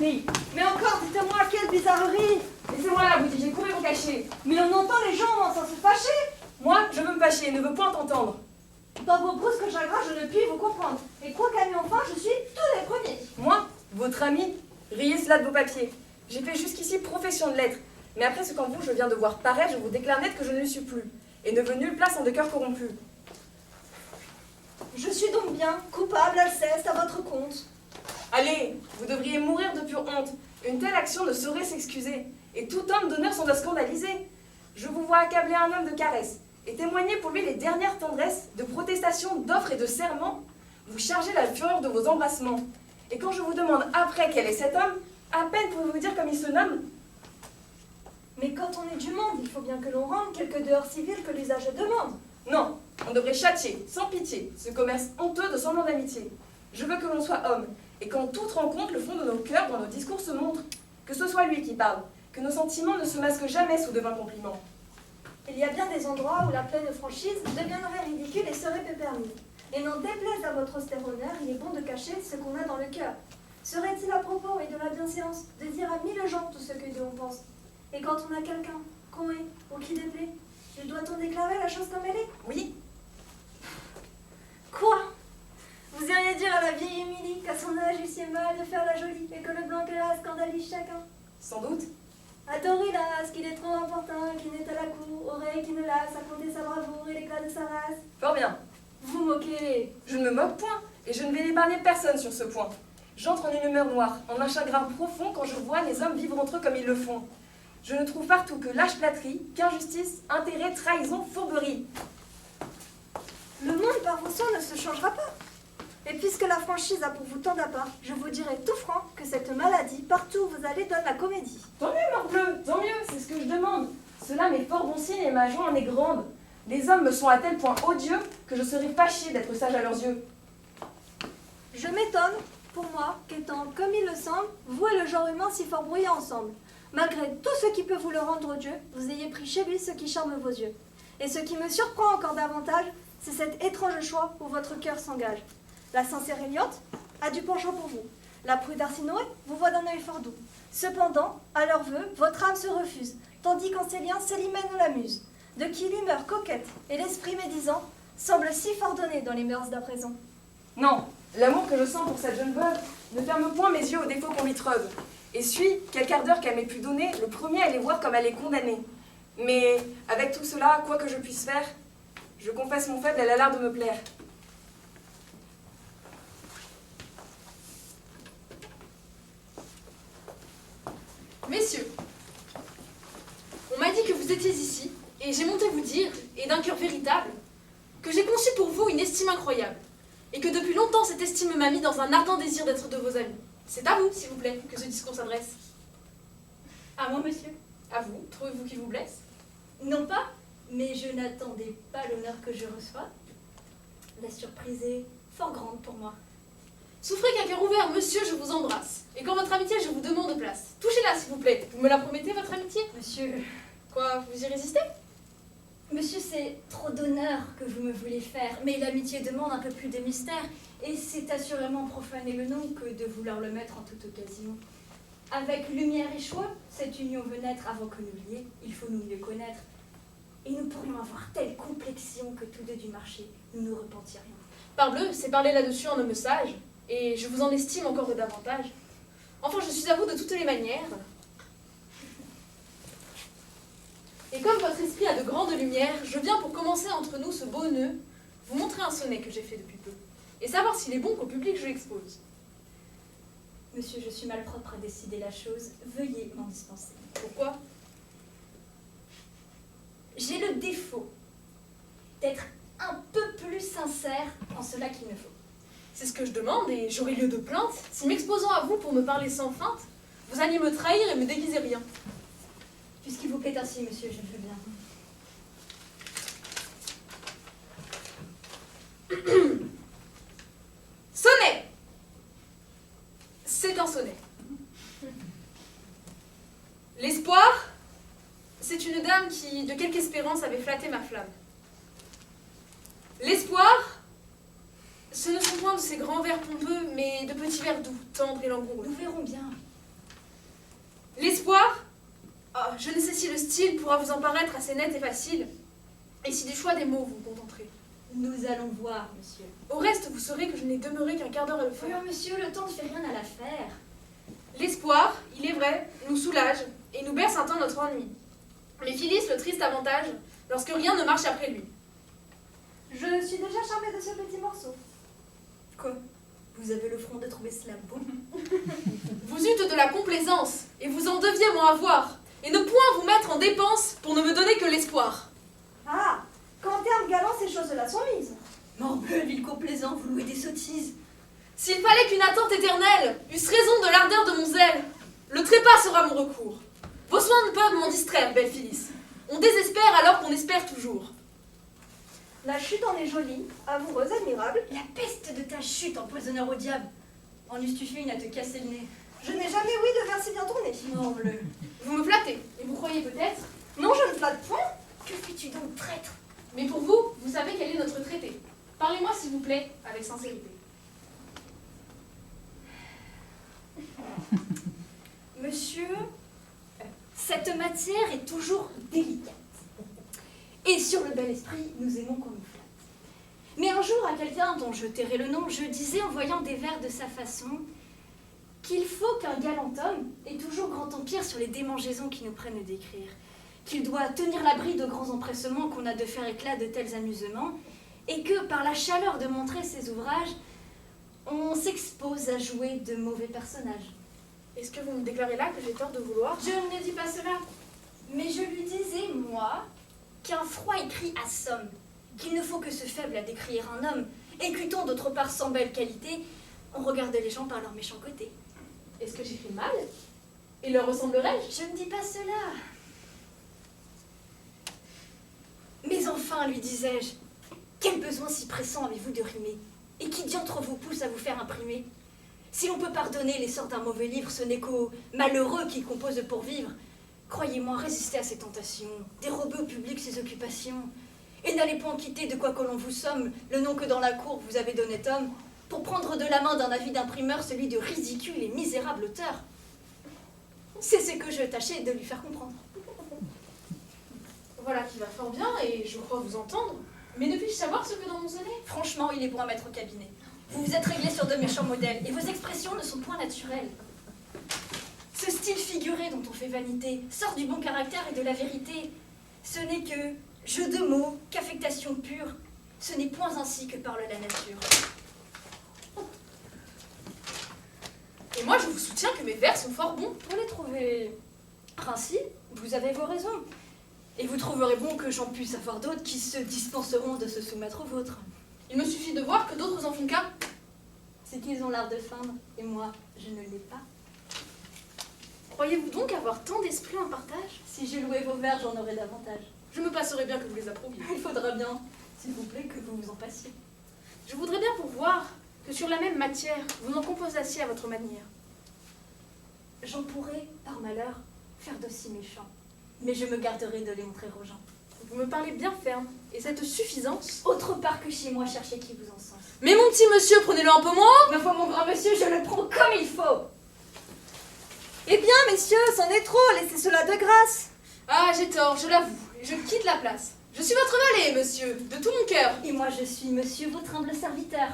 bizarrerie. Mais encore, dites-moi, quelle bizarrerie! Laissez-moi la boutique, j'ai couru vous cacher. Mais on entend les gens sans se fâcher! Moi, je veux me fâcher, ne veux point t'entendre. Dans vos brusques chagrins, je ne puis vous comprendre. Et quoi qu'à enfin, je suis tous les premiers. Moi, votre ami, riez cela de vos papiers. J'ai fait jusqu'ici profession de lettres. Mais après ce qu'en vous je viens de voir paraître, je vous déclare net que je ne le suis plus. Et ne veux nulle place en de cœur corrompu. Je suis donc bien coupable, Alceste, à votre compte. Allez, vous devriez mourir de pure honte. Une telle action ne saurait s'excuser. Et tout homme d'honneur s'en doit scandaliser. Je vous vois accabler un homme de caresses et témoigner pour lui les dernières tendresses, de protestations, d'offres et de serments. Vous chargez la fureur de vos embrassements. Et quand je vous demande après quel est cet homme, à peine pouvez-vous dire comme il se nomme. Mais quand on est du monde, il faut bien que l'on rende quelques dehors civils que l'usage demande. Non, on devrait châtier, sans pitié, ce commerce honteux de semblant d'amitié. Je veux que l'on soit homme, et qu'en toute rencontre, le fond de nos cœurs, dans nos discours se montre. Que ce soit lui qui parle, que nos sentiments ne se masquent jamais sous de vains compliments. Il y a bien des endroits où la pleine franchise deviendrait ridicule et serait peu permis. Et n'en déplaise à votre austère honneur, il est bon de cacher ce qu'on a dans le cœur. Serait-il à propos et de la bienséance de dire à 1000 gens tout ce que Dieu en pense? Et quand on a quelqu'un qu'on est ou qui déplaît, doit-on déclarer la chose comme elle est? Oui. Quoi? Vous iriez dire à la vieille Émilie qu'à son âge il sied mal de faire la jolie et que le blanc qu'elle a scandalise chacun? Sans doute. À Torilas, qu'il est trop importun, qu'il n'est à la cour, oreille qui ne lasse, à compter sa bravoure et l'éclat de sa race. Fort bien. Vous moquez. Je ne me moque point, et je ne vais épargner personne sur ce point. J'entre en une humeur noire, en un chagrin profond quand je vois les hommes vivre entre eux comme ils le font. Je ne trouve partout que lâche flatterie, qu'injustice, intérêt, trahison, fourberie. Le monde par vos soins ne se changera pas. Et puisque la franchise a pour vous tant d'appart, je vous dirai tout franc que cette maladie, partout où vous allez, donne la comédie. Tant mieux, morbleu, tant mieux, c'est ce que je demande. Cela m'est fort bon signe et ma joie en est grande. Les hommes me sont à tel point odieux que je serais fâchée d'être sage à leurs yeux. Je m'étonne, pour moi, qu'étant, comme il le semble, vous et le genre humain si fort brouillés ensemble. Malgré tout ce qui peut vous le rendre odieux, vous ayez pris chez lui ce qui charme vos yeux. Et ce qui me surprend encore davantage, c'est cet étrange choix où votre cœur s'engage. La sincère Elliot a du penchant pour vous. La prude Arsinoé vous voit d'un œil fort doux. Cependant, à leurs vœux, votre âme se refuse, tandis qu'en ses liens Célimène l'amuse, de qui l'humeur coquette et l'esprit médisant semblent si fort donnés dans les mœurs d'à présent. Non, l'amour que je sens pour cette jeune veuve ne ferme point mes yeux aux défauts qu'on lui treuve. Et suis, quel quart d'heure qu'elle m'ait pu donner, le premier à les voir comme elle est condamnée. Mais, avec tout cela, quoi que je puisse faire, je confesse mon faible, elle a l'air de me plaire. Messieurs, on m'a dit que vous étiez ici, et j'ai monté vous dire, et d'un cœur véritable, que j'ai conçu pour vous une estime incroyable, et que depuis longtemps cette estime m'a mis dans un ardent désir d'être de vos amis. C'est à vous, s'il vous plaît, que ce discours s'adresse. À moi, monsieur? À vous, trouvez-vous qu'il vous blesse? Non pas, mais je n'attendais pas l'honneur que je reçois. La surprise est fort grande pour moi. Souffrez qu'un cœur ouvert, monsieur, je vous embrasse. Et quand votre amitié, je vous demande place. Touchez-la, s'il vous plaît. Vous me la promettez, votre amitié? Monsieur... Quoi, vous y résistez? Monsieur, c'est trop d'honneur que vous me voulez faire, mais l'amitié demande un peu plus de mystère, et c'est assurément profaner le nom que de vouloir le mettre en toute occasion. Avec lumière et choix, cette union veut naître avant que nous lier, il faut nous mieux connaître. Et nous pourrions avoir telle complexion que tous deux du marché, nous nous repentirions. Parbleu, c'est parler là-dessus en homme sage, et je vous en estime encore de davantage. Enfin, je suis à vous de toutes les manières. Et comme votre esprit a de grandes lumières, je viens pour commencer entre nous ce beau nœud, vous montrer un sonnet que j'ai fait depuis peu, et savoir s'il est bon qu'au public je l'expose. Monsieur, je suis malpropre à décider la chose, veuillez m'en dispenser. Pourquoi? J'ai le défaut d'être un peu plus sincère en cela qu'il me faut. C'est ce que je demande, et j'aurai lieu de plainte, si m'exposant à vous pour me parler sans feinte, vous alliez me trahir et me déguiser rien. Puisqu'il vous plaît ainsi, monsieur, je le veux bien. Sonnet! C'est un sonnet. L'espoir, c'est une dame qui, de quelque espérance, avait flatté ma flamme. L'espoir, ce ne sont point de ces grands vers pompeux, mais de petits vers doux, tendres et langoureux. Nous verrons bien. L'espoir? Ah, je ne sais si le style pourra vous en paraître assez net et facile, et si du choix des mots vous contenterez. Nous allons voir, monsieur. Au reste, vous saurez que je n'ai demeuré qu'un quart d'heure à le faire. Voyons, monsieur, le temps ne fait rien à l'affaire. L'espoir, il est vrai, nous soulage et nous berce un temps notre ennui. Mais Phyllis, le triste avantage, lorsque rien ne marche après lui. Je suis déjà charmée de ce petit morceau. Quoi? Vous avez le front de trouver cela beau? Vous eûtes de la complaisance, et vous en deviez m'en avoir, et ne point vous mettre en dépense pour ne me donner que l'espoir. Ah, qu'en termes galants, ces choses-là sont mises. Morbleu, ville complaisant, vous louez des sottises. S'il fallait qu'une attente éternelle eusse raison de l'ardeur de mon zèle, le trépas sera mon recours. Vos soins ne peuvent m'en distraire, belle Phyllis. On désespère alors qu'on espère toujours. La chute en est jolie, amoureuse, admirable. La peste de ta chute, empoisonneur au diable. En eusse-tu fait une à te casser le nez? Je n'ai jamais ouï de vers si bien tourné. Morbleu. Vous me flattez, et vous croyez peut-être, Non, je ne flatte point. Que fais-tu donc, traître? mais pour vous, vous savez quel est notre traité. Parlez-moi s'il vous plaît, avec sincérité. Monsieur, cette matière est toujours délicate. Et sur le bel esprit, nous aimons qu'on nous flatte. Mais un jour, à quelqu'un dont je tairai le nom, je disais en voyant des vers de sa façon qu'il faut qu'un galant homme ait toujours grand empire sur les démangeaisons qui nous prennent d'écrire, qu'il doit tenir l'abri de grands empressements qu'on a de faire éclat de tels amusements, et que par la chaleur de montrer ses ouvrages, on s'expose à jouer de mauvais personnages. Est-ce que vous me déclarez là que j'ai tort de vouloir? Je ne dis pas cela, mais je lui disais, moi, qu'un froid écrit assomme, qu'il ne faut que ce faible à décrire un homme, et qu'étant d'autre part sans belle qualité, on regarde les gens par leur méchant côté. Est-ce que j'écris mal? Et leur ressemblerais-je? Je ne dis pas cela. Mais enfin, lui disais-je, quel besoin si pressant avez-vous de rimer? Et qui diantre vous pousse à vous faire imprimer? Si l'on peut pardonner l'essor d'un mauvais livre, ce n'est qu'aux malheureux qui composent pour vivre. Croyez-moi, résistez à ces tentations, dérobez au public ses occupations, et n'allez point quitter de quoi que l'on vous somme le nom que dans la cour vous avez d'honnête homme, pour prendre de la main d'un avis d'imprimeur celui de ridicule et misérable auteur. C'est ce que je tâchais de lui faire comprendre. Voilà qui va fort bien, et je crois vous entendre. Mais ne puis-je savoir ce que dans mon sonnet? Franchement, il est bon à mettre au cabinet. Vous vous êtes réglé sur de méchants modèles, et vos expressions ne sont point naturelles. Ce style figuré dont on fait vanité sort du bon caractère et de la vérité. Ce n'est que jeu de mots, qu'affectation pure. Ce n'est point ainsi que parle la nature. Et moi, je vous soutiens que mes vers sont fort bons. Pour les trouver principes, vous avez vos raisons. Et vous trouverez bon que j'en puisse avoir d'autres qui se dispenseront de se soumettre aux vôtres. Il me suffit de voir que d'autres en font cas. C'est qu'ils ont l'art de feindre, et moi, je ne l'ai pas. Croyez-vous donc avoir tant d'esprit en partage? Si je louais vos vers, j'en aurais davantage. Je me passerais bien que vous les approuviez. Il faudra bien, s'il vous plaît, que vous vous en passiez. Je voudrais bien pourvoir que sur la même matière, vous en composassiez à votre manière. J'en pourrais, par malheur, faire d'aussi méchants. Mais je me garderai de les montrer aux gens. Vous me parlez bien ferme, et cette suffisance... Autre part que chez moi, cherchez qui vous encense. Mais mon petit monsieur, prenez-le un peu moins. Ma foi, mon grand monsieur, je le prends comme il faut. Eh bien, messieurs, c'en est trop, laissez cela de grâce. Ah, j'ai tort, je l'avoue, je quitte la place. Je suis votre valet, monsieur, de tout mon cœur. Et moi, je suis monsieur, votre humble serviteur.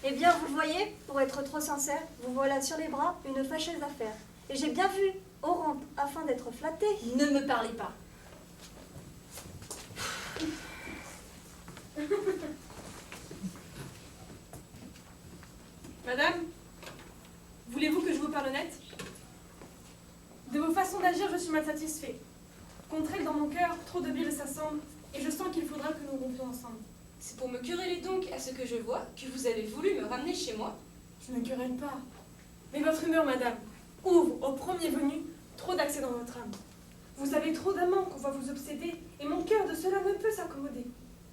Eh bien, vous le voyez, pour être trop sincère, vous voilà sur les bras une fâcheuse affaire. Et j'ai bien vu, Orampe, afin d'être flatté. Ne me parlez pas. Madame, voulez-vous que je vous parle net? De vos façons d'agir, je suis mal satisfait. Contre elle, dans mon cœur, trop de bile s'assemble, et je sens qu'il faudra que nous rompions ensemble. C'est pour me quereller donc à ce que je vois que vous avez voulu me ramener chez moi. Je ne querelle pas. Mais votre humeur, madame, ouvre au premier venu trop d'accès dans votre âme. Vous avez trop d'amants qu'on va vous obséder, et mon cœur de cela ne peut s'accommoder.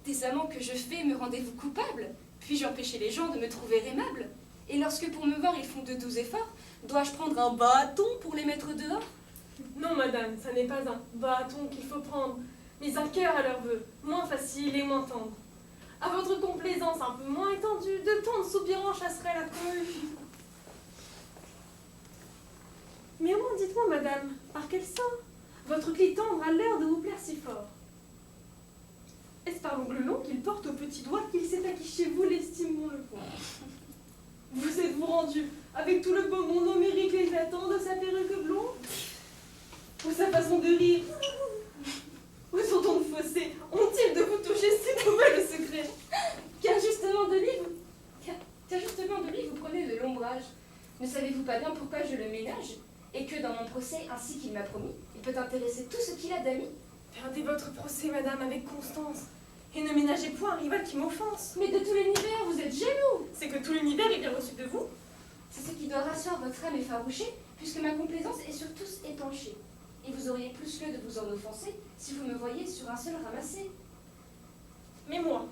Des amants que je fais me rendez-vous coupable? Puis-je empêcher les gens de me trouver aimable? Et lorsque pour me voir ils font de doux efforts, dois-je prendre un bâton pour les mettre dehors? Non, madame, ça n'est pas un bâton qu'il faut prendre, mais un cœur à leur vœu, moins facile et moins tendre. À votre complaisance un peu moins étendue, de tendres soupirants chasseraient la cohue. Mais au moins, dites-moi, madame, par quel sein votre clé tendre a l'air de vous plaire si fort? Est-ce par l'ongle long qu'il porte au petit doigt qu'il s'est acquis chez vous l'estime mon le point? Vous êtes-vous rendu avec tout le beau monde homérique éclatant de sa perruque blonde? Ou sa façon de rire? Ou son ton de fossé? Ont-ils de vous toucher si mauvais le secret? Car justement de lui, vous prenez de l'ombrage. Ne savez-vous pas bien pourquoi je le ménage? Et que dans mon procès, ainsi qu'il m'a promis, il peut intéresser tout ce qu'il a d'amis? Perdez votre procès, madame, avec constance. Et ne ménagez point un rival qui m'offense. Mais de tout l'univers, vous êtes jaloux! C'est que tout l'univers est bien reçu de vous. C'est ce qui doit rassurer votre âme effarouchée, puisque ma complaisance est sur tous épanchée. Et vous auriez plus que de vous en offenser si vous me voyiez sur un seul ramassé. Mais moi,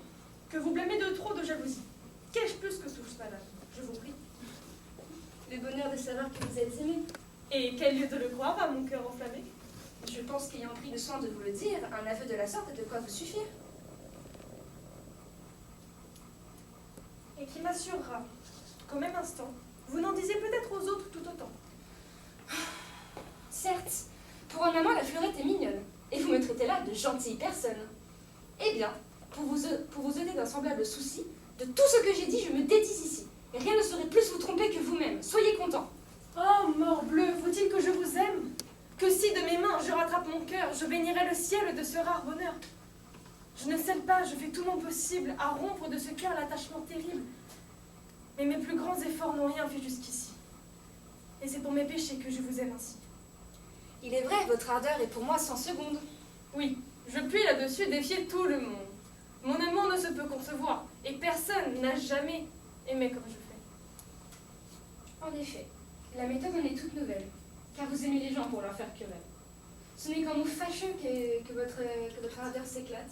que vous blâmez de trop de jalousie, qu'ai-je plus que tous, madame? Je vous prie. Le bonheur de savoir que vous êtes aimé. Et quel lieu de le croire à mon cœur enflammé? Je pense qu'ayant pris le soin de vous le dire, un aveu de la sorte est de quoi vous suffire. Et qui m'assurera qu'au même instant, vous n'en disiez peut-être aux autres tout autant. Certes, pour un amant, la fleurette est mignonne, et vous me traitez là de gentille personne. Eh bien, pour vous aider d'un semblable souci, de tout ce que j'ai dit, je me dédise ici. Et rien ne saurait plus vous tromper que vous-même. Soyez content. Oh, morbleu, faut-il que je vous aime? Que si de mes mains je rattrape mon cœur, je bénirai le ciel de ce rare bonheur. Je ne cède pas, je fais tout mon possible à rompre de ce cœur l'attachement terrible. Mais mes plus grands efforts n'ont rien fait jusqu'ici. Et c'est pour mes péchés que je vous aime ainsi. Il est vrai, votre ardeur est pour moi sans seconde. Oui, je puis là-dessus défier tout le monde. Mon amour ne se peut concevoir, et personne n'a jamais aimé comme je fais. En effet, la méthode en est toute nouvelle, car vous aimez les gens pour leur faire querelle. Ce n'est qu'en mot fâcheux que votre ardeur s'éclate.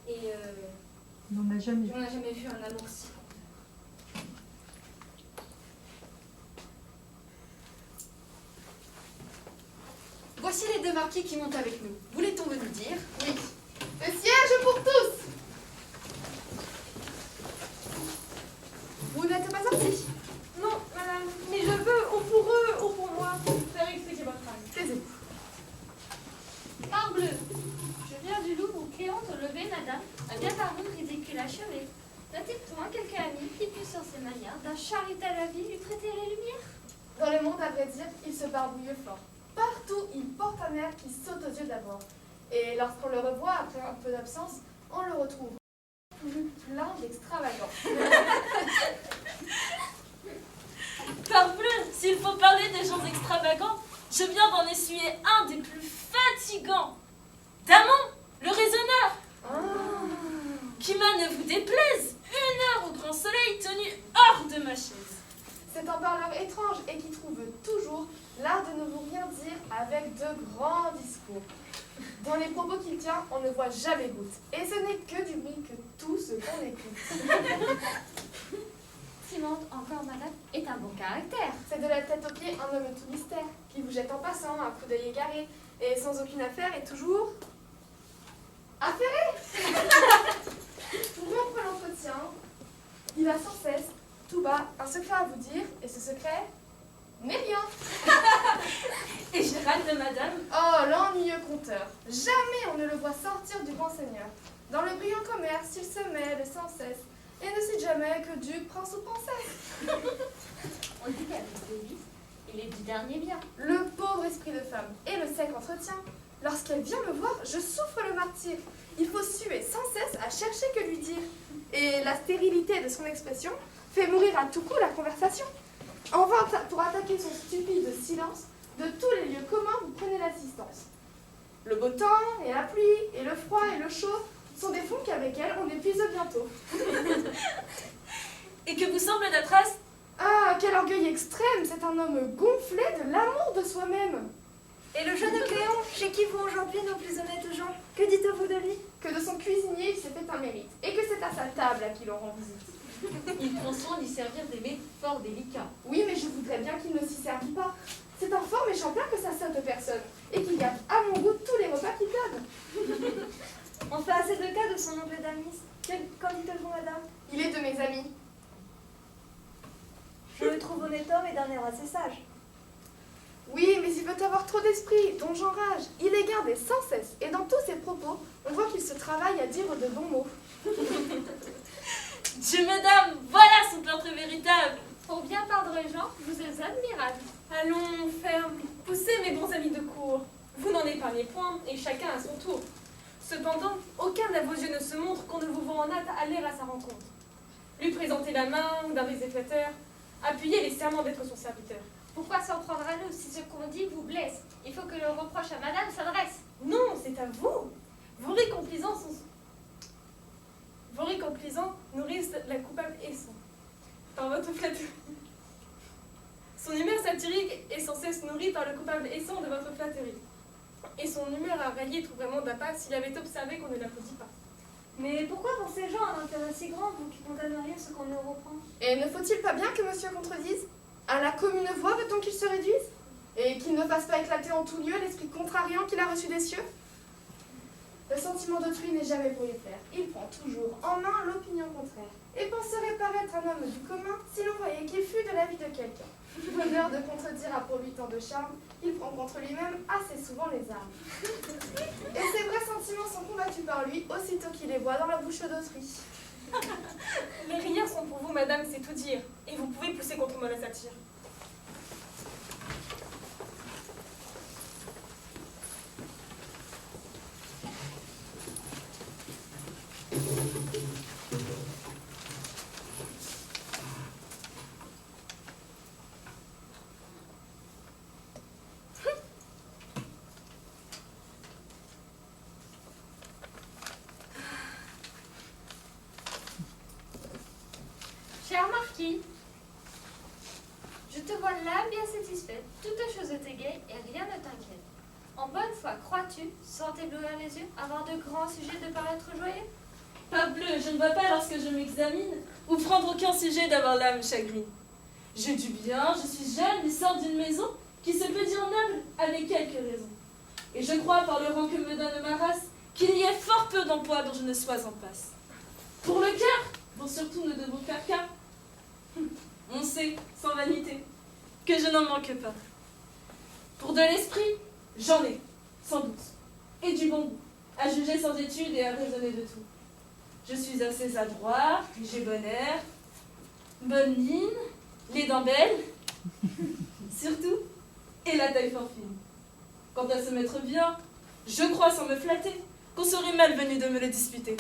Et On n'a jamais on n'a jamais vu un amour si bon. Voici les deux marquis qui montent avec nous. Voulait-on venir dire? Oui. Le siège pour tous. Vous n'êtes pas sortis? Non, madame, mais je veux, ou pour eux, ou pour moi, faire expliquer votre âme. Taisez-vous. Parbleu, je viens du Louvre où Cléante au lever, madame, a bien paru ridicule achevée. N'a-t-il point quelques amis qui puissent sur ses manières, d'un charité à la vie, lui prêter les lumières? Dans le monde, à vrai dire, il se barbouille fort. Partout, il porte un air qui saute aux yeux d'abord. Et lorsqu'on le revoit après un peu d'absence, on le retrouve plus plein d'extravagance. Parbleu, s'il faut parler des gens extravagants, je viens d'en essuyer un des plus fatigants. Damon, le raisonneur, qui m'a, ne vous déplaise, 1 heure au grand soleil tenu hors de ma chaise. C'est un parleur étrange et qui trouve toujours l'art de ne vous rien dire avec de grands discours. Dans les propos qu'il tient, on ne voit jamais goutte. Et ce n'est que du bruit que tout ce qu'on écoute. Simone, encore madame, est un bon caractère. C'est de la tête aux pieds un homme tout mystère, qui vous jette en passant un coup d'œil égaré, et sans aucune affaire et toujours affairé. Pour rompre l'entretien, il a sans cesse, tout bas, un secret à vous dire, et ce secret n'est rien. Et Gérald de madame, Oh, l'ennuyeux conteur. Jamais on ne le voit sortir du grand seigneur. Dans le brillant commerce, il se mêle sans cesse, et ne cite jamais que duc, prince ou princesse. On dit qu'avec Davis, il est du dernier bien. Le pauvre esprit de femme et le sec entretien. Lorsqu'elle vient me voir, je souffre le martyre. Il faut suer sans cesse à chercher que lui dire. Et la stérilité de son expression fait mourir à tout coup la conversation. En vain, pour attaquer son stupide silence, de tous les lieux communs, vous prenez l'assistance. Le beau temps, et la pluie, et le froid, et le chaud sont des fonds qu'avec elle, on épuise bientôt. et que vous semble notre as, Ah, quel orgueil extrême. C'est un homme gonflé de l'amour de soi-même. Et le jeune Cléon, chez qui vont aujourd'hui nos plus honnêtes gens, que dites-vous de lui? Que de son cuisinier, il s'est fait un mérite, et que c'est à sa table à qui l'on rend visite. Il prend soin d'y servir des mets fort délicats. Oui, mais je voudrais bien qu'il ne s'y servît pas. C'est un fort méchant plat que ça saute personne, et qui gâte à mon goût tous les repas qu'il donne. On fait assez de cas de son oncle Damis. Qu'en dites-vous, madame? Il est de mes amis. Je le trouve honnête homme et d'un air assez sage. Oui, mais il veut avoir trop d'esprit, dont j'enrage. Il est gardé sans cesse, et dans tous ses propos, on voit qu'il se travaille à dire de bons mots. Dieu, mesdames, voilà son portrait véritable. Pour bien peindre les gens, vous êtes admirable. Allons, ferme, poussez mes bons amis de cour. Vous n'en épargnez point, et chacun à son tour. Cependant, aucun à vos yeux ne se montre qu'on ne vous voit en hâte à aller à sa rencontre. Lui présenter la main ou d'un baiser flatteur, appuyer les serments d'être son serviteur. Pourquoi s'en prendre à nous si ce qu'on dit vous blesse? Il faut que le reproche à madame s'adresse. Non, c'est à vous. Vos récomplaisants nourrissent la coupable aisson. Par votre flatterie. Son humeur satirique est sans cesse nourrie par le coupable aisson de votre flatterie. Et son humeur à rallier trouve vraiment d'appât s'il avait observé qu'on ne l'applaudit pas. Mais pourquoi pour ces gens un intérêt si grand, vous qui condamneriez ce qu'on nous reprend? Et ne faut-il pas bien que monsieur contredise? À la commune voix veut-on qu'il se réduise? Et qu'il ne fasse pas éclater en tout lieu l'esprit contrariant qu'il a reçu des cieux? Le sentiment d'autrui n'est jamais pour lui plaire. Il prend toujours en main l'opinion contraire. Et penserait paraître un homme du commun si l'on voyait qu'il fût de l'avis de quelqu'un. L'honneur de contredire a pour lui tant de charme, il prend contre lui-même assez souvent les armes. Et ses vrais sentiments sont combattus par lui aussitôt qu'il les voit dans la bouche d'autrui. Les riens sont pour vous, madame, c'est tout dire. Et vous pouvez pousser contre moi la satire. Cher marquis, je te vois là bien satisfaite, toute chose t'égaye et rien ne t'inquiète. En bonne foi, crois-tu, sans t'éblouir les yeux, avoir de grands sujets de paraître joyeux? Parbleu, je ne vois pas lorsque je m'examine, ou prendre aucun sujet d'avoir l'âme chagrine. J'ai du bien, je suis jeune, et sors d'une maison qui se peut dire noble avec quelques raisons. Et je crois, par le rang que me donne ma race, qu'il y ait fort peu d'emplois dont je ne sois en passe. Pour le cœur, dont surtout nous devons faire cas, on sait, sans vanité, que je n'en manque pas. Pour de l'esprit, j'en ai, sans doute, et du bon goût, à juger sans étude et à raisonner de tout. Je suis assez adroit, j'ai bon air, bonne mine, les dents belles, surtout, et la taille fort fine. Quant à se mettre bien, je crois sans me flatter qu'on serait malvenu de me le disputer.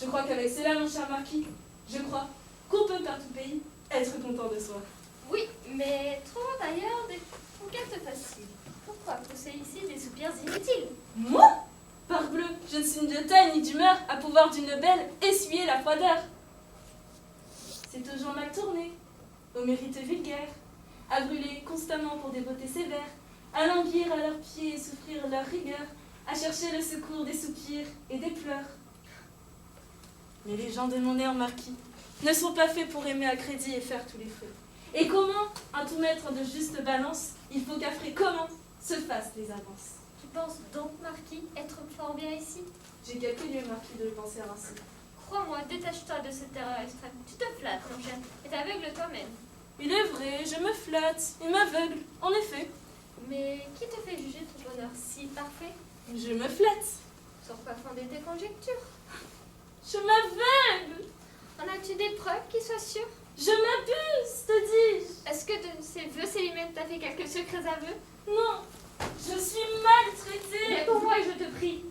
Je crois qu'avec cela, mon cher marquis, je crois qu'on peut par tout pays être content de soi. Oui, mais trouvons d'ailleurs des conquêtes faciles. Pourquoi pousser ici des soupirs inutiles? Moi? Parbleu, je ne suis ni de taille ni d'humeur à pouvoir d'une belle essuyer la froideur. C'est toujours mal tourné, aux mérites vulgaires, à brûler constamment pour des beautés sévères, à languir à leurs pieds et souffrir leur rigueur, à chercher le secours des soupirs et des pleurs. Mais les gens de mon air marquis ne sont pas faits pour aimer à crédit et faire tous les frais. Et comment, à tout mettre de juste balance, il faut qu'affré comment se fassent les avances. Tu penses donc, marquis, être fort bien ici? J'ai quelques lieux, marquis, de le penser ainsi. Crois-moi, détache-toi de cette terreur extrême. Tu te flattes, mon cher, et t'aveugles toi-même. Il est vrai, je me flatte, il m'aveugle, en effet. Mais qui te fait juger ton bonheur si parfait? Je me flatte, Sur quoi fonder tes conjectures? je m'aveugle, En as-tu des preuves qui soient sûres? je m'abuse, te dis-je. Est-ce que de ces vœux Célimène t'a fait quelques secrets aveux? Non, je suis maltraitée. Mais pour moi, je te prie.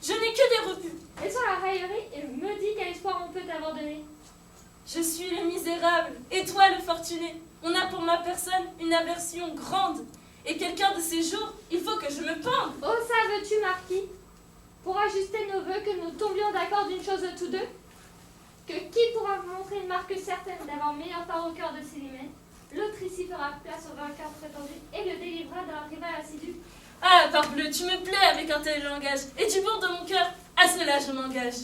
Je n'ai que des rebuts. Laissons la raillerie et me dis quel espoir on peut t'avoir donné. Je suis le misérable, et toi le fortuné. On a pour ma personne une aversion grande. Et quelqu'un de ces jours, il faut que je me pende. Oh, ça veux-tu, marquis? Pour ajuster nos vœux, que nous tombions d'accord d'une chose tous deux? Que qui pourra vous montrer une marque certaine d'avoir meilleure part au cœur de Célimène? L'autre ici fera place au vainqueur prétendu et le délivrera d'un rival assidu. Ah, parbleu, tu me plais avec un tel langage. Et du bon de mon cœur, à cela je m'engage.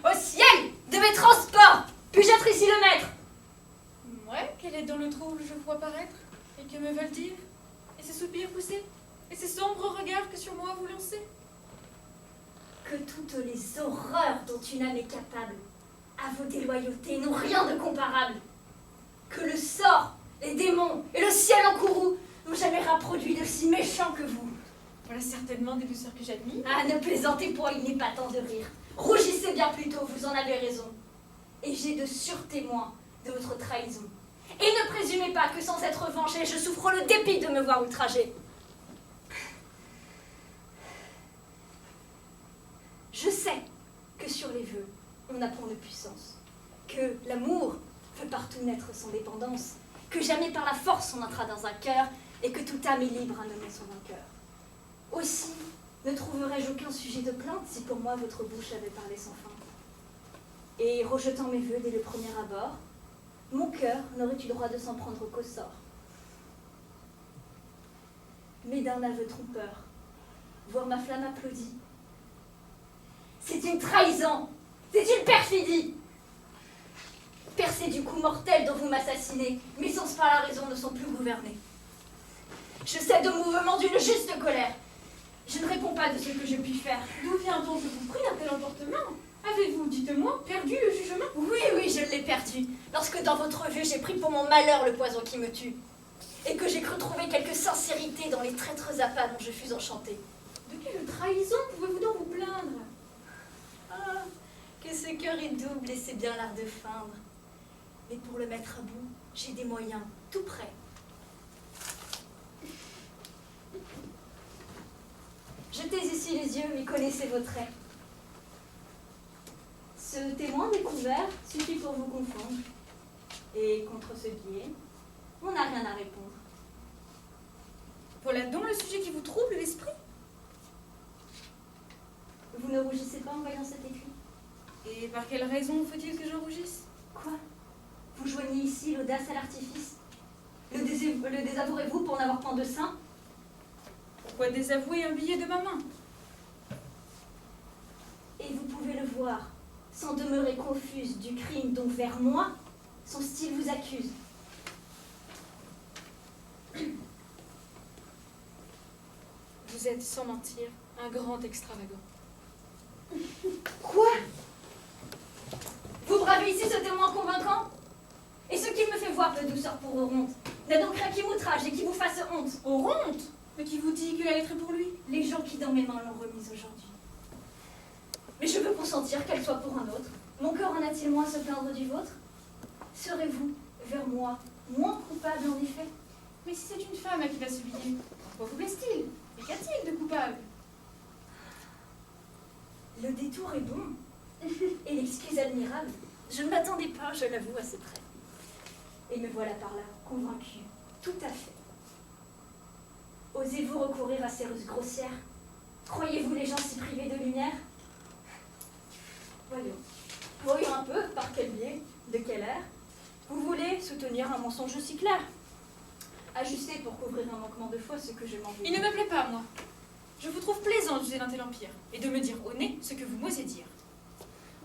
Au ciel de mes transports! Puis-je être ici le maître? Ouais, quel est dans le trouble je vois paraître? Et que me veulent dire? Et ces soupirs poussés? et ces sombres regards que sur moi vous lancez? Que toutes les horreurs dont une âme est capable à vos déloyautés n'ont rien de comparable. Que le sort, les démons et le ciel en courroux n'ont jamais reproduit de si méchants que vous. Voilà certainement des douceurs que j'admire. Ah, ne plaisantez point, il n'est pas temps de rire. Rougissez bien plutôt, vous en avez raison. Et j'ai de sûrs témoins de votre trahison. Et ne présumez pas que sans être vengé, je souffre le dépit de me voir outragé. Je sais que sur les vœux, on apprend de puissance, que l'amour peut partout naître sans dépendance, que jamais par la force on entrera dans un cœur, et que toute âme est libre à nommer son vainqueur. Aussi, ne trouverais-je aucun sujet de plainte si pour moi votre bouche avait parlé sans fin. Et rejetant mes vœux dès le premier abord, mon cœur n'aurait eu droit de s'en prendre qu'au sort. Mais d'un aveu trompeur, voir ma flamme applaudie, c'est une trahison, c'est une perfidie. Percé du coup mortel dont vous m'assassinez, mes sens par la raison ne sont plus gouvernés. Je cède au mouvement d'une juste colère. Je ne réponds pas de ce que je puis faire. D'où vient-on, je vous prie, un tel emportement? Avez-vous, dites-moi, perdu le jugement? Oui, je l'ai perdu, lorsque dans votre vue j'ai pris pour mon malheur le poison qui me tue, et que j'ai cru trouver quelque sincérité dans les traîtres appâts dont je fus enchantée. De quelle trahison pouvez-vous donc vous plaindre? Ah, que ce cœur est double et c'est bien l'art de feindre. Mais pour le mettre à bout, j'ai des moyens tout prêts. Jetez ici les yeux et connaissez vos traits. Ce témoin découvert suffit pour vous confondre. Et contre ce biais, on n'a rien à répondre. Voilà donc le sujet qui vous trouble l'esprit? Vous ne rougissez pas en voyant cet écrit? Et par quelle raison faut-il que je rougisse? Quoi? Vous joignez ici l'audace à l'artifice? Le désavouerez-vous pour n'avoir point de sein? Pourquoi désavouer un billet de ma main? Et vous pouvez le voir, sans demeurer confuse du crime dont vers moi, son style vous accuse. Vous êtes, sans mentir, un grand extravagant. Quoi? Vous bravez ici ce témoin convaincant? Et ce qu'il me fait voir de douceur pour Oronte n'a donc rien qui m'outrage et qui vous fasse honte. Oronte? Mais qui vous dit que la lettre est pour lui? Les gens qui dans mes mains l'ont remise aujourd'hui. Mais je veux consentir qu'elle soit pour un autre. Mon cœur en a-t-il moins à se plaindre du vôtre? Serez-vous, vers moi, moins coupable en effet? Mais si c'est une femme à qui va ce billet, pourquoi vous blesse-t-il? Et qu'a-t-il de coupable? Le détour est bon. Et l'excuse admirable. Je ne m'attendais pas, je l'avoue, à ce trait. Et me voilà par là, convaincue, tout à fait. Osez-vous recourir à ces ruses grossières? Croyez-vous les gens si privés de lumière? Voyons un peu par quel biais, de quelle ère. Vous voulez soutenir un mensonge si clair? Ajuster pour couvrir un manquement de foi ce que je m'en veux. Il ne me plaît pas, moi. Je vous trouve plaisant d'user d'un tel empire, et de me dire au nez ce que vous m'osez dire.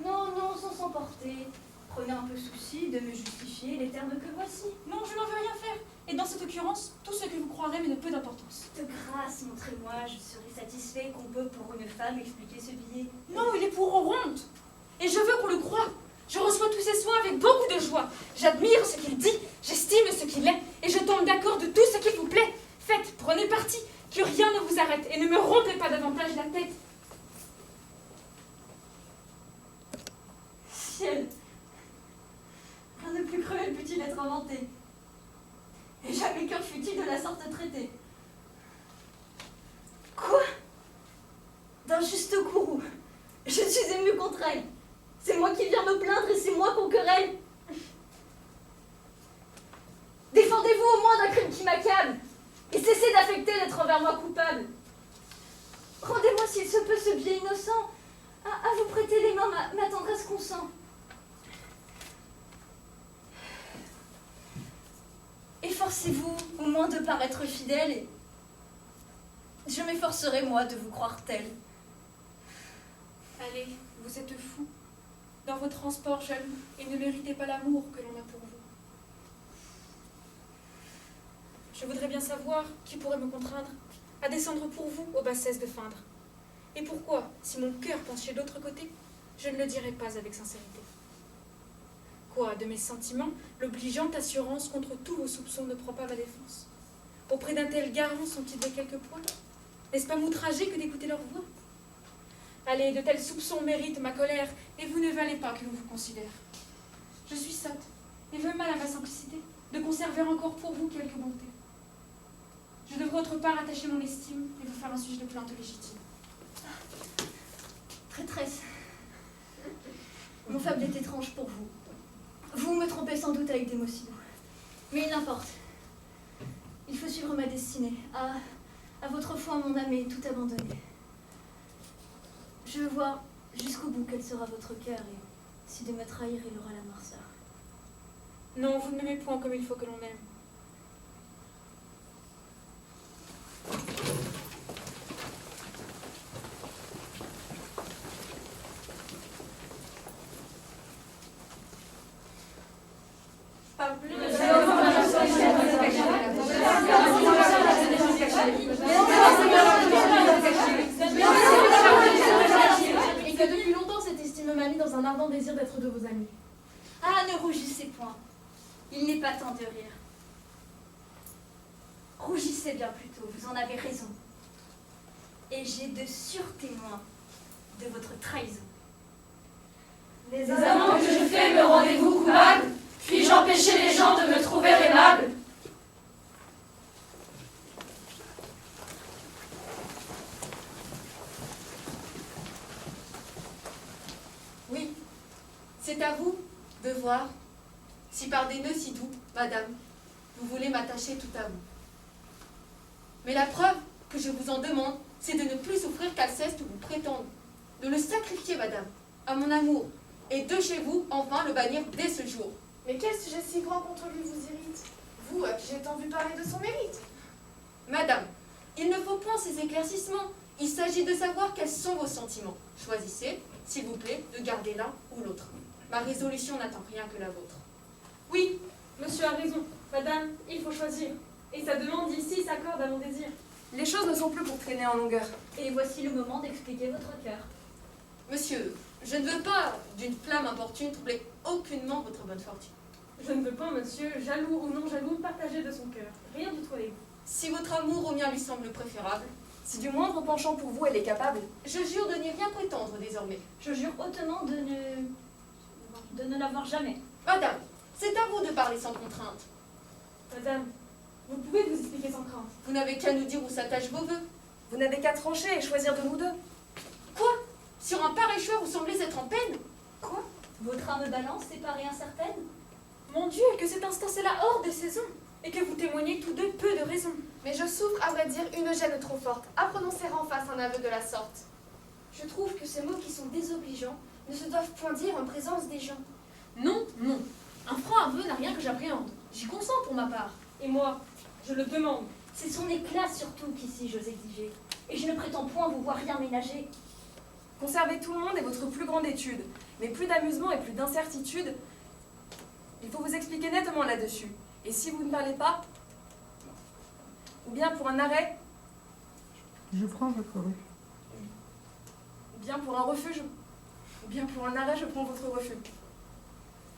Non, sans s'emporter. Prenez un peu souci de me justifier les termes que voici. Non, je n'en veux rien faire. Et dans cette occurrence, tout ce que vous croirez mais de peu d'importance. De grâce, montrez-moi, je serai satisfait qu'on peut pour une femme expliquer ce billet. Non, il est pour Oronte. Et je veux qu'on le croie. Je reçois tous ses soins avec beaucoup de joie. J'admire ce qu'il dit, j'estime ce qu'il est, et je tombe d'accord de tout ce qu'il vous plaît. Faites, prenez parti, que rien ne vous arrête, et ne me rompez pas davantage la tête. Ciel, rien de plus cruel peut-il être inventé. Et jamais cœur fut-il de la sorte traité. Quoi? D'un juste courroux, je suis émue contre elle. C'est moi qui viens me plaindre et c'est moi qu'on querelle. Défendez-vous au moins d'un crime qui m'accable et cessez d'affecter d'être envers moi coupable. Rendez-moi s'il se peut ce biais innocent à vous prêter les mains ma tendresse consent. Efforcez-vous au moins de paraître fidèle et je m'efforcerai moi de vous croire tel. Allez, vous êtes fou, dans vos transports jaloux, et ne méritez pas l'amour que l'on a pour vous. Je voudrais bien savoir qui pourrait me contraindre, à descendre pour vous aux bassesses de feindre. Et pourquoi, si mon cœur penchait de l'autre côté, je ne le dirais pas avec sincérité? Quoi, de mes sentiments, l'obligeante assurance contre tous vos soupçons ne prend pas ma défense? Auprès d'un tel garant sont-ils de quelques points? N'est-ce pas m'outrager que d'écouter leur voix? Allez, de tels soupçons méritent ma colère, et vous ne valez pas que l'on vous considère. Je suis sotte, et veux mal à ma simplicité de conserver encore pour vous quelques bontés. Je devrais autre part attacher mon estime et vous faire un sujet de plainte légitime. Traîtresse, mon fable est étrange pour vous. Vous me trompez sans doute avec des mots si doux. Mais n'importe. Il faut suivre ma destinée. À votre foi, mon âme est tout abandonnée. Je veux voir jusqu'au bout quel sera votre cœur et si de me trahir, il aura la noirceur. Non, vous ne m'aimez point comme il faut que l'on aime. Et que depuis longtemps cette estime m'a mis dans un ardent désir d'être de vos amis. Ah, ne rougissez point. Il n'est pas temps de rire. Rougissez bien plutôt, vous en avez raison. Et j'ai de sûrs témoins de votre trahison. Les amants que je fais me rendez-vous coupable? Puis-je empêcher les gens de me trouver aimable? Oui, c'est à vous de voir si par des nœuds si doux, madame, vous voulez m'attacher tout à vous. Mais la preuve que je vous en demande, c'est de ne plus souffrir qu'Alceste vous prétende, de le sacrifier, madame, à mon amour, et de chez vous, enfin, le bannir dès ce jour. Mais quel sujet si grand contre lui vous irrite? Vous, à qui j'ai tant vu parler de son mérite? Madame, il ne faut point ces éclaircissements. Il s'agit de savoir quels sont vos sentiments. Choisissez, s'il vous plaît, de garder l'un ou l'autre. Ma résolution n'attend rien que la vôtre. Oui, monsieur a raison. Madame, il faut choisir. Et sa demande ici s'accorde à mon désir. Les choses ne sont plus pour traîner en longueur. Et voici le moment d'expliquer votre cœur. Monsieur, je ne veux pas, d'une flamme importune, troubler aucunement votre bonne fortune. Je ne veux pas, monsieur, jaloux ou non jaloux, partager de son cœur. Rien du tout avec vous. Si votre amour au mien lui semble préférable, Si du moindre penchant pour vous elle est capable, je jure de n'y rien prétendre désormais. Je jure hautement de ne l'avoir jamais. Madame, c'est à vous de parler sans contrainte. Madame, vous pouvez vous expliquer sans crainte. Vous n'avez qu'à nous dire où s'attachent vos vœux. vous n'avez qu'à trancher et choisir de nous deux. Quoi? Sur un pareil choix, vous semblez être en peine? Quoi? Votre âme balance et paraît incertaine? Mon Dieu, que cet instant c'est la hors de saison, et que vous témoignez tous deux peu de raison. Mais je souffre, à vrai dire, une gêne trop forte à prononcer en face un aveu de la sorte. Je trouve que ces mots qui sont désobligeants ne se doivent point dire en présence des gens. Non, non. Un franc aveu n'a rien que j'appréhende. J'y consens pour ma part. Et moi, je le demande. C'est son éclat surtout qu'ici j'ose exiger. Et je ne prétends point vous voir rien ménager. Conserver tout le monde est votre plus grande étude, mais plus d'amusement et plus d'incertitude. Il faut vous expliquer nettement là-dessus. Et si vous ne parlez pas, ou bien pour un arrêt, Je prends votre refus. ou bien pour un refus, ou bien pour un arrêt, je prends votre refus.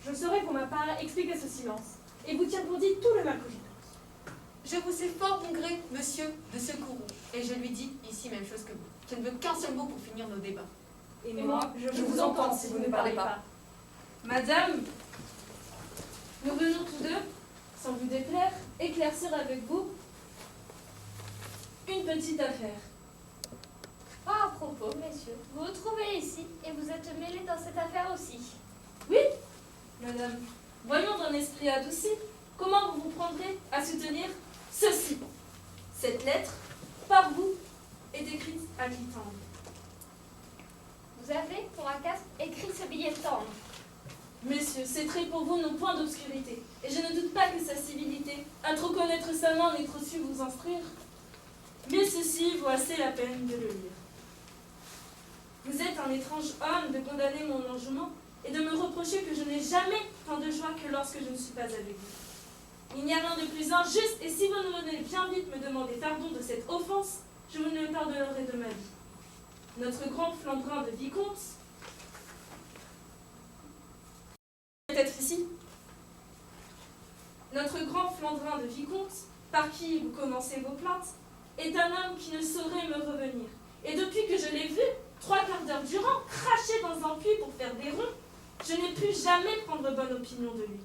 Je saurai pour ma part expliquer ce silence. Et vous tient pour dit tout le mal que j'y pense. Je vous sais fort bon gré, monsieur de Secours, et je lui dis ici même chose que vous. Je ne veux qu'un seul mot pour finir nos débats. Et moi, je vous entends si vous ne parlez pas. Madame, nous venons tous deux, sans vous déplaire, éclaircir avec vous une petite affaire. À propos, messieurs, vous vous trouvez ici et vous êtes mêlés dans cette affaire aussi. Oui, madame, voyons d'un esprit adouci, comment vous vous prendrez à soutenir ceci. Cette lettre, par vous, est écrite à Clitandre. Vous avez, pour Acaste, écrit ce billet tendre. Messieurs, ces traits pour vous n'ont point d'obscurité, et je ne doute pas que sa civilité, à trop connaître sa main, n'ait trop su vous instruire. Mais ceci vaut assez la peine de le lire. Vous êtes un étrange homme de condamner mon logement et de me reprocher que je n'ai jamais tant de joie que lorsque je ne suis pas avec vous. Il n'y a rien de plus injuste, et si vous ne venez bien vite me demander pardon de cette offense, je vous ne pardonnerai de ma vie. Notre grand Flandrin de vicomte peut-être ici. Notre grand Flandrin de vicomte, par qui vous commencez vos plaintes, est un homme qui ne saurait me revenir. Et depuis que je l'ai vu, 3/4 d'heure durant, cracher dans un puits pour faire des ronds, je n'ai pu jamais prendre bonne opinion de lui.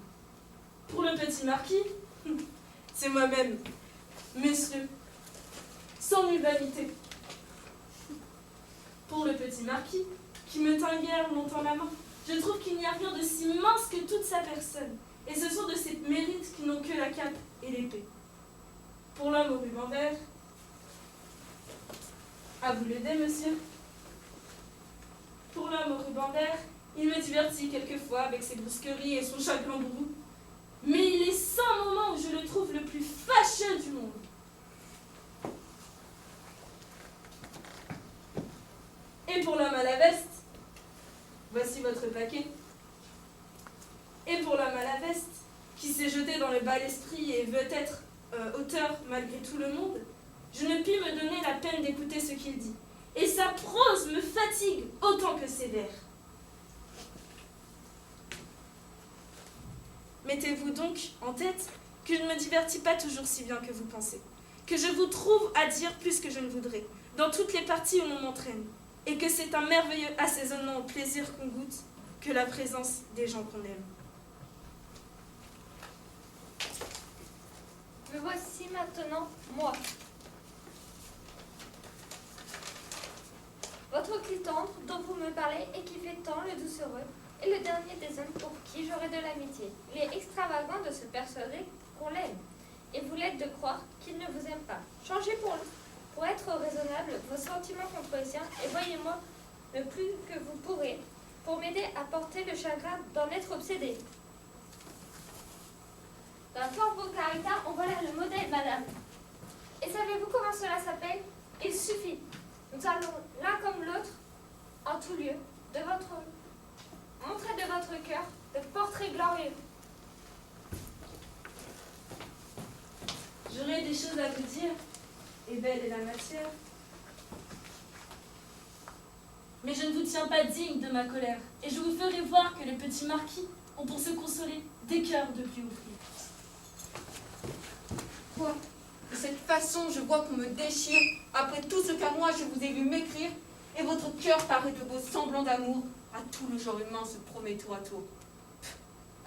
Pour le petit marquis, c'est moi-même, messieurs, sans nulle vanité. Pour le petit marquis, qui me tint hier longtemps la main, je trouve qu'il n'y a rien de si mince que toute sa personne, et ce sont de ses mérites qui n'ont que la cape et l'épée. Pour l'homme au ruban vert, à vous l'aider, monsieur. Pour l'homme au ruban vert, il me divertit quelquefois avec ses brusqueries et son chagrin bourru. Mais il est sans moment où je le trouve le plus fâcheux du monde. Et pour l'homme à la veste, voici votre paquet. Et pour l'homme à la veste, qui s'est jeté dans le bas l'esprit et veut être auteur malgré tout le monde, je ne puis me donner la peine d'écouter ce qu'il dit. Et sa prose me fatigue autant que ses vers. Mettez-vous donc en tête que je ne me divertis pas toujours si bien que vous pensez, que je vous trouve à dire plus que je ne voudrais, dans toutes les parties où l'on m'entraîne, et que c'est un merveilleux assaisonnement au plaisir qu'on goûte que la présence des gens qu'on aime. Me voici maintenant, moi. Votre clitandre dont vous me parlez et qui fait tant le doucereux est le dernier des hommes pour qui j'aurai de l'amitié. Il est extravagant de se persuader qu'on l'aime, et vous l'êtes de croire qu'il ne vous aime pas. Changez pour être raisonnable vos sentiments contre les siens, et voyez-moi le plus que vous pourrez pour m'aider à porter le chagrin d'en être obsédé. D'un fort beau caractère, on voit là le modèle, madame. Et savez-vous comment cela s'appelle? Il suffit. Nous allons l'un comme l'autre, en tout lieu, montrer de votre cœur le portrait glorieux. J'aurai des choses à vous dire, et belle est la matière. Mais je ne vous tiens pas digne de ma colère, et je vous ferai voir que les petits marquis ont pour se consoler des cœurs de plus offrir. Quoi? De cette façon, je vois qu'on me déchire, après tout ce qu'à moi je vous ai vu m'écrire, et votre cœur paraît de beaux semblants d'amour, à tout le genre humain se promet tour à tour. Pff,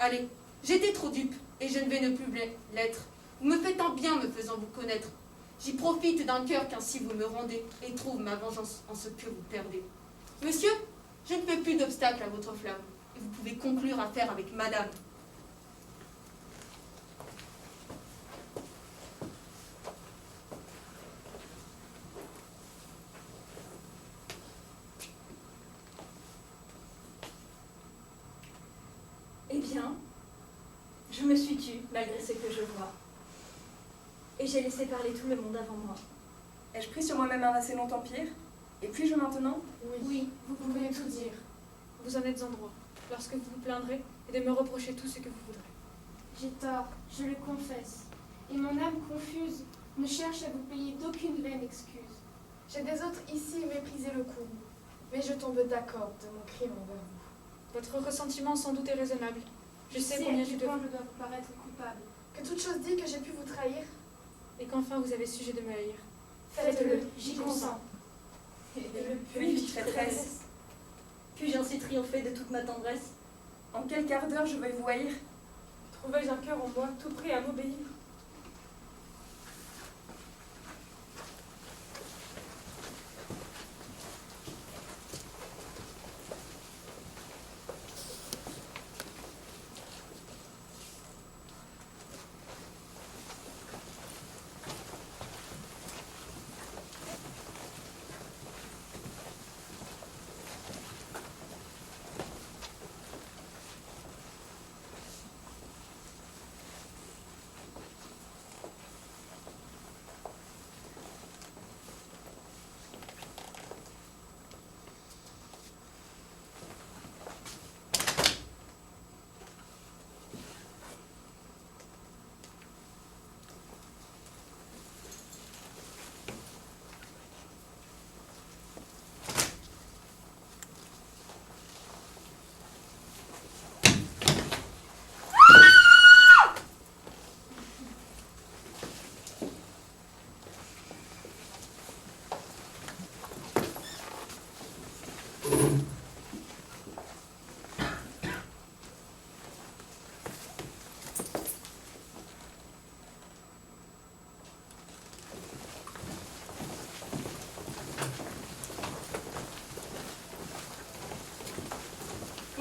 allez, j'étais trop dupe, et je ne vais ne plus l'être. Vous me faites un bien me faisant vous connaître. J'y profite d'un cœur qu'ainsi vous me rendez, et trouve ma vengeance en ce que vous perdez. Monsieur, je ne fais plus d'obstacle à votre flamme, et vous pouvez conclure affaire avec madame. Eh bien, je me suis tue malgré ce que je vois. Et j'ai laissé parler tout le monde avant moi. Ai-je pris sur moi-même un assez long empire? Et puis-je maintenant? Oui, vous pouvez tout dire. Vous en êtes en droit, lorsque vous vous plaindrez, et de me reprocher tout ce que vous voudrez. J'ai tort, je le confesse. Et mon âme confuse ne cherche à vous payer d'aucune vaine excuse. J'ai des autres ici méprisé le coup, mais je tombe d'accord de mon crime envers vous. Votre ressentiment sans doute est raisonnable. Je sais à combien quel je point je dois vous paraître coupable. Que toute chose dit que j'ai pu vous trahir, Et qu'enfin vous avez sujet de me haïr. Faites-le, j'y consens. Puis, traîtresse, Puis-je ainsi triompher de toute ma tendresse? en quel quart d'heure je vais vous haïr? Trouvais un cœur en moi, tout prêt à m'obéir.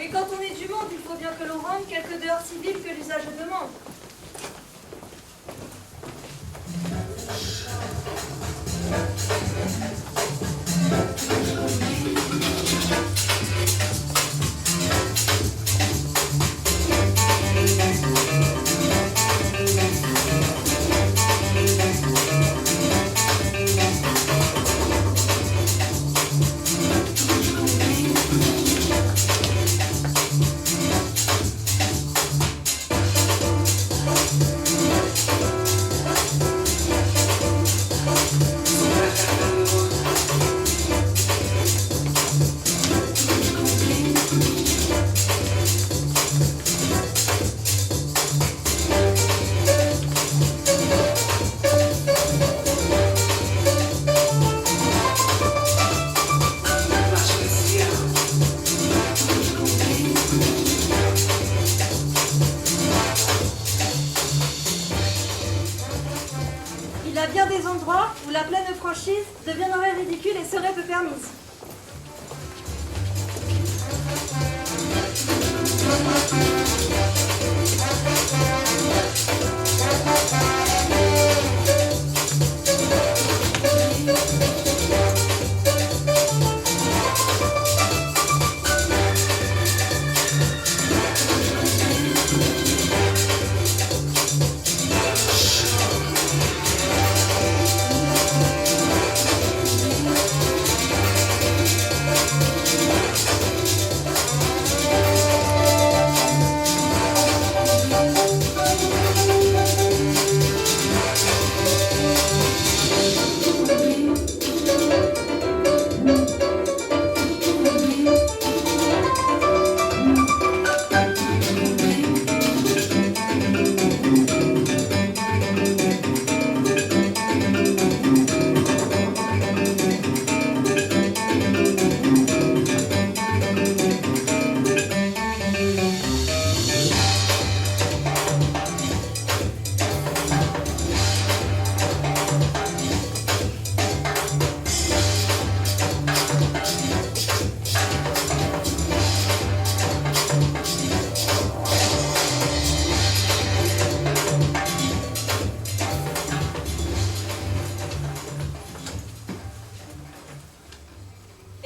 Et quand on est du monde, il faut bien que l'on rende quelques dehors civils que l'usage demande. Il y a bien des endroits où la pleine franchise deviendrait ridicule et serait peu permise.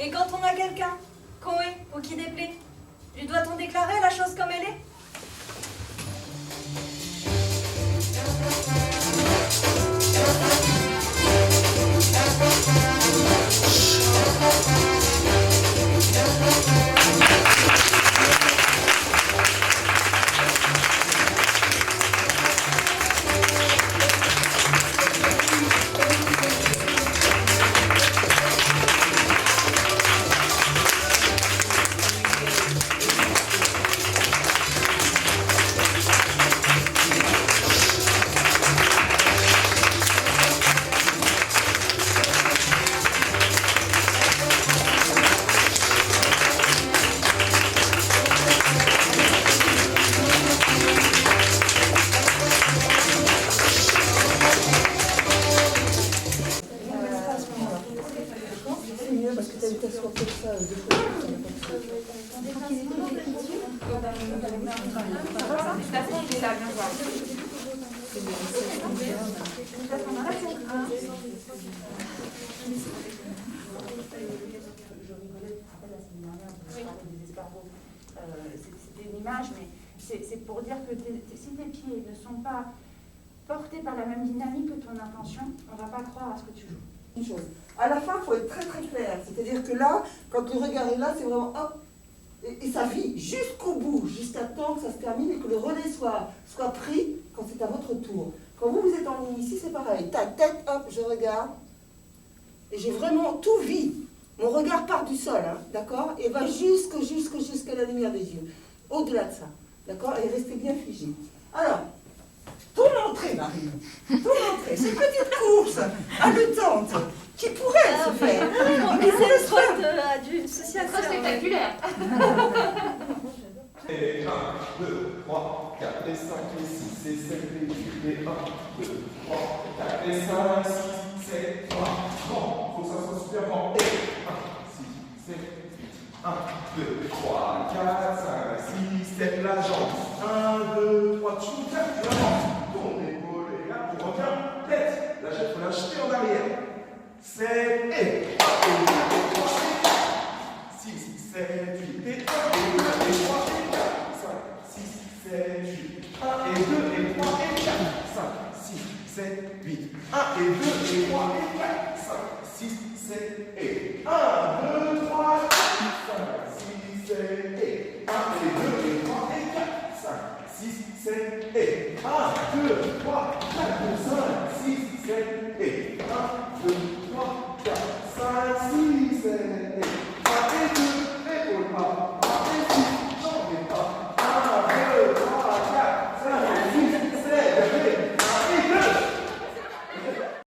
Et quand on a quelqu'un, qu'on est ou qui déplaît, lui doit-on déclarer la chose comme elle est? C'était une image, mais c'est pour dire que si tes pieds ne sont pas portés par la même dynamique que ton intention, on ne va pas croire à ce que tu joues. Une chose. À la fin, il faut être très très clair. C'est-à-dire que là, quand le regard est là, c'est vraiment hop, et ça vit jusqu'au bout, jusqu'à temps que ça se termine et que le relais soit pris quand c'est à votre tour. Quand vous êtes en ligne ici, c'est pareil. Ta tête, hop, je regarde, et j'ai vraiment tout vu. Mon regard part du sol, hein, d'accord, et va jusqu'à la lumière des yeux. Au-delà de ça, d'accord, et restez bien figé. Alors, ton entrée, Marie, ton entrée, cette petite course haletante qui pourrait se faire. Mais c'est le trotte d'une société spectaculaire. Et 1, 2, 3, 4 et 5 et 6 et 7 et 8 et 1, 2, 3, 4 et 5, 6, 7, 3, grand. Faut que ça soit super grand. Et 1, 6, 7, 8, 1, 2, 2, 3, 4, 5, 6, 7, la jambe. 1, 2, 3, tu avances. Ton épaule est là, tu reviens, tête. La jette, faut la jeter en arrière. 7 et 1 et 2 et 3 et 4. 6, 7, 8 et 1 et 2 et 3 et 4. 5, 6, 7, 8. 1 et 2 et 3 et 4. 5, 6, 7, 8. 1 et 2 et 3 et 4. 5, 6, 7 et